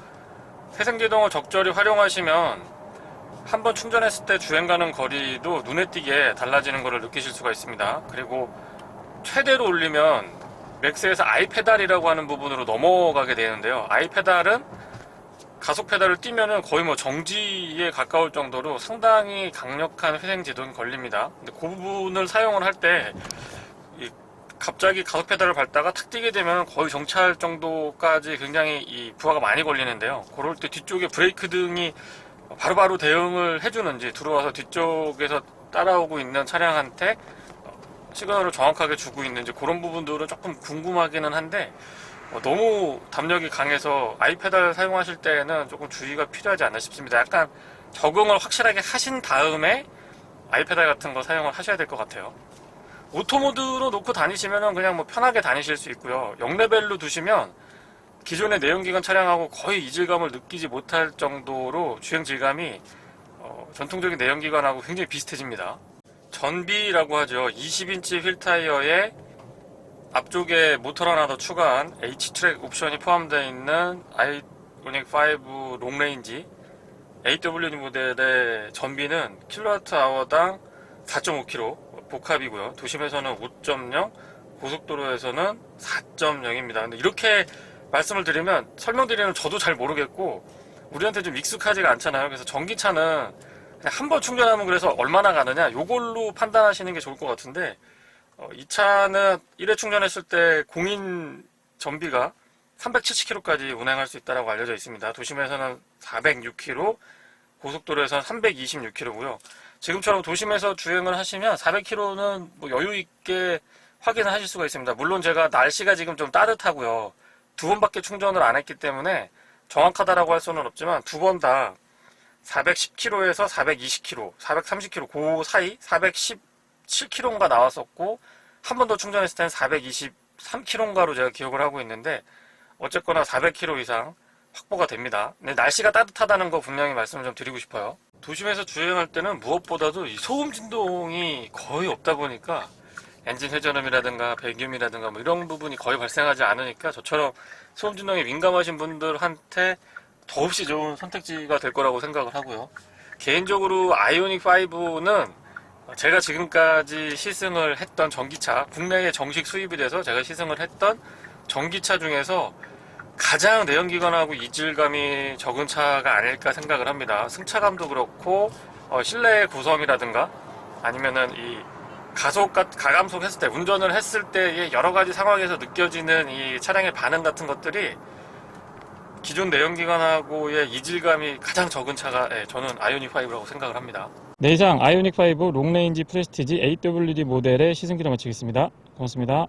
회생제동을 적절히 활용하시면 한번 충전했을 때 주행 가는 거리도 눈에 띄게 달라지는 것을 느끼실 수가 있습니다. 그리고 최대로 올리면 맥스에서 아이페달이라고 하는 부분으로 넘어가게 되는데요. 아이페달은 가속 페달을 띄면은 거의 뭐 정지에 가까울 정도로 상당히 강력한 회생 제동이 걸립니다. 근데 그 부분을 사용을 할 때 갑자기 가속 페달을 밟다가 탁 뛰게 되면 거의 정차할 정도까지 굉장히 이 부하가 많이 걸리는데요. 그럴 때 뒤쪽에 브레이크 등이 바로바로 대응을 해주는지, 들어와서 뒤쪽에서 따라오고 있는 차량한테 시그널을 정확하게 주고 있는지, 그런 부분들은 조금 궁금하기는 한데, 너무 담력이 강해서 아이페달 사용하실 때는 조금 주의가 필요하지 않나 싶습니다. 약간 적응을 확실하게 하신 다음에 아이페달 같은 거 사용을 하셔야 될 것 같아요. 오토모드로 놓고 다니시면 그냥 뭐 편하게 다니실 수 있고요. 0레벨로 두시면 기존의 내연기관 차량하고 거의 이질감을 느끼지 못할 정도로 주행 질감이 전통적인 내연기관하고 굉장히 비슷해집니다. 전비라고 하죠. 20인치 휠 타이어에 앞쪽에 모터를 하나 더 추가한 H트랙 옵션이 포함되어 있는 아이오닉 5 롱레인지 AWD 모델의 전비는 킬로와트아워당 4.5km 복합이고요. 도심에서는 5.0, 고속도로에서는 4.0입니다. 근데 이렇게 말씀을 드리면, 설명드리면 저도 잘 모르겠고 우리한테 좀 익숙하지가 않잖아요. 그래서 전기차는 그냥 한 번 충전하면 그래서 얼마나 가느냐, 요걸로 판단하시는 게 좋을 것 같은데, 이 차는 1회 충전했을 때 공인 전비가 370km까지 운행할 수 있다고 알려져 있습니다. 도심에서는 406km, 고속도로에서는 326km고요. 지금처럼 도심에서 주행을 하시면 400km는 뭐 여유 있게 확인을 하실 수가 있습니다. 물론 제가 날씨가 지금 좀 따뜻하고요. 2번밖에 충전을 안 했기 때문에 정확하다라고 할 수는 없지만, 2번 다 410km에서 420km, 430km 그 사이 417km인가 나왔었고, 한 번 더 충전했을 때는 423km인가로 제가 기억을 하고 있는데, 어쨌거나 400km 이상 확보가 됩니다. 근데 날씨가 따뜻하다는 거 분명히 말씀을 좀 드리고 싶어요. 도심에서 주행할 때는 무엇보다도 이 소음 진동이 거의 없다 보니까 엔진 회전음이라든가 배기음이라든가 뭐 이런 부분이 거의 발생하지 않으니까, 저처럼 소음 진동에 민감하신 분들한테 더없이 좋은 선택지가 될 거라고 생각을 하고요. 개인적으로 아이오닉 5는 제가 지금까지 시승을 했던 전기차, 국내에 정식 수입이 돼서 제가 시승을 했던 전기차 중에서 가장 내연기관하고 이질감이 적은 차가 아닐까 생각을 합니다. 승차감도 그렇고 실내 구성이라든가 아니면은 이 가감속 했을 때, 운전을 했을 때의 여러 가지 상황에서 느껴지는 이 차량의 반응 같은 것들이 기존 내연기관하고의 이질감이 가장 적은 차가 저는 아이오닉 5라고 생각을 합니다. 내장 아이오닉 5 롱레인지 프레스티지 AWD 모델의 시승기를 마치겠습니다. 고맙습니다.